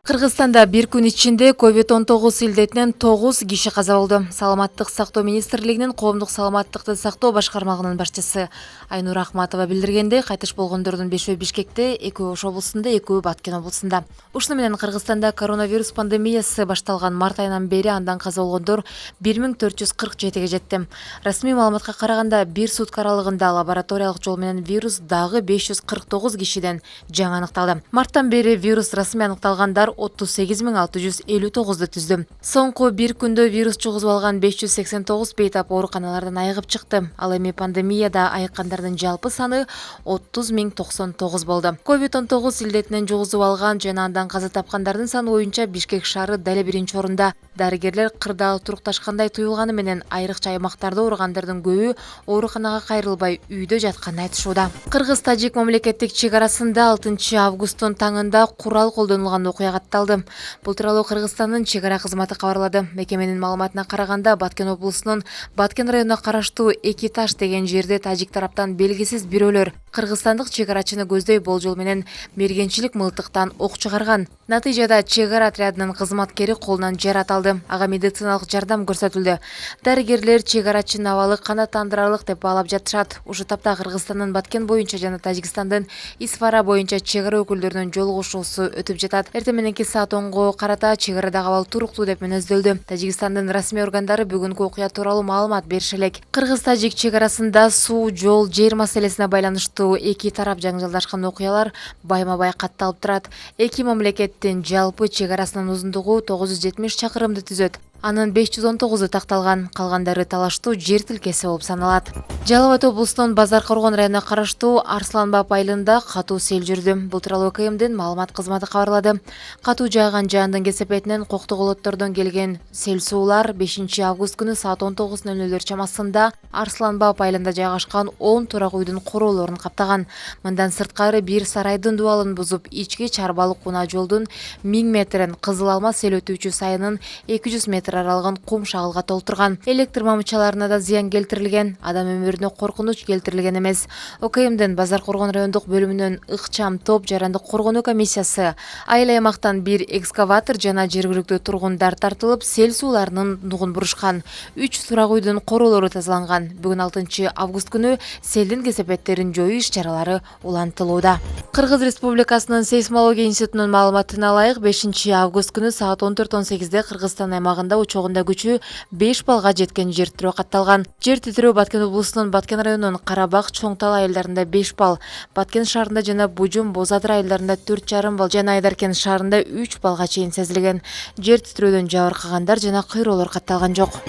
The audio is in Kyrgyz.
Кыргызстанда бир күн ичинде COVID-19 илдетинен 9 киши каза болду. Саламаттык сактоо министрлигинин коомдук саламаттыкты сактоо башкармагынын башчысы Айнура Ахматова билдиргендей, кайтыш болгондордун 5-өө Бишкекте, 2-өө Ош облусунда, 2-өө Баткен облусунда. Ушуну менен Кыргызстанда коронавирус пандемиясы башталган март айынан бери андан каза болгондор 1447-ге жетти. Расмий маалыматка караганда, бир сутка аралыгында лабораториялык жол менен вирус дагы 549 кишиден жаңы аныкталды. Марттан бери вирус расмий аныкталгандар 38.659 түздү. Соңку бир күндө вирус жугузуп алган 589 бейтап ооруканалардан айыгып чыкты. Ал эми пандемияда айыккандардын жалпы саны 30.099 болду. COVID-19 илдетинен жугузуп алган жана андан каза тапкандардын саны боюнча Бишкек шаары дали биринчи орунда. Дарыгерлер кырдаал турукташкандай туюлганы менен айрыкча аймактарда ооругандардын көбү ооруканага кайрылбай үйдө жатканын айтышууда. Кыргыз-тажик мамлекеттик чек арасында 6 августтун таңында курал колдонулган окуя катталды. Бул тууралуу Кыргызстандын Чек кызматы кабарлады. Мекеменин маалыматына караганда, Баткен облусунун Баткен районуна караштуу Эки-Таш деген жерде тажик тараптан белгисиз бирөөлөр Кыргызстандык чек арачыны көздөй болжол менен мергенчилик мылтыктан ок чыгарган. Натыйжада чек отрядынын кызматкери колунан жараталды. Ага медициналык жардам көрсөтүлдү. Дарыгерлер чек арачынын абалы канааттандырарлык деп баалап жатышат. Ушу тапта Кыргызстандын Баткен боюнча жана Тажикстандын Исфара боюнча чек ара өкүлдөрүнүн жолугушуусу өтүп жатат. Эртең мененки саат 10-го карата чек арадагы абал туруктуу деп мүнөздөлдү. Тажикстандын расмий органдары бүгүнкү окуя тууралуу маалымат бериши элек. Кыргыз-тажик чек арасында суу, жол, жер маселесине байланыштуу эки тарап жаңжалдашкан окуялар байма-бай катталып турат. Эки мамлекеттин жалпы чек арасынын узундугу 970 чакырымды түзөт. Анын 519-у такталган, калгандары талаштуу жер тилкеси болуп саналат. Жалал Абад облусунун Базар Коргон районуна караштуу арасында айылында катуу сел жүрдү. Бул тууралуу Мекеменин маалымат кызматы кабарлады. Катуу жааган жаандын кесепетинен коктук олоттордон келген сел суулар 5 август күнү саат 19:00 чамасында арасында айылында жайгашкан 10 турак үйдүн короолорун каптаган. Мындан сырткары бир сарайдын дубалын бузуп, ички чарбалык унаа жолдун 1000 метрин Кызыл Алма сел өтүүчү сайынын 200 метр аралыгын кум шагылга толтурган. Электр мамычаларына да зыян келтирилген, адам өмүрүнө коркунуч келтирилген эмес. Мекеменин Базар Коргон райондук бөлүмүнүн ыкчам топ жарандык коргонуу комиссиясы айыл аймактан бир экскаватор жана жергиликтүү тургундар тартылып, сел сууларынын нугун бурушкан. 3 турак үйдүн короолору тазаланган. Бүгүн 6 август күнү селдин кесепеттерин жоюу иш-чаралары улантылууда. Кыргыз Республикасынын сейсмология институтунун маалыматына ылайык 5 август күнү саат 14:18 Кыргызстан аймагында учогунда күчү 5 балга жеткен жер титрөө катталган. Жер титрөө Баткен облусунун Баткен районунун Карабак, Чоңтал айылдарында 5 бал, Баткен шаарында жана Бужум, Бозадыр айылдарында 4,5 бал жана Айдаркен шаарында 3 балга чейин сезилген. Жер титрөөдөн жабыркагандар жана кыйроолор катталган жок.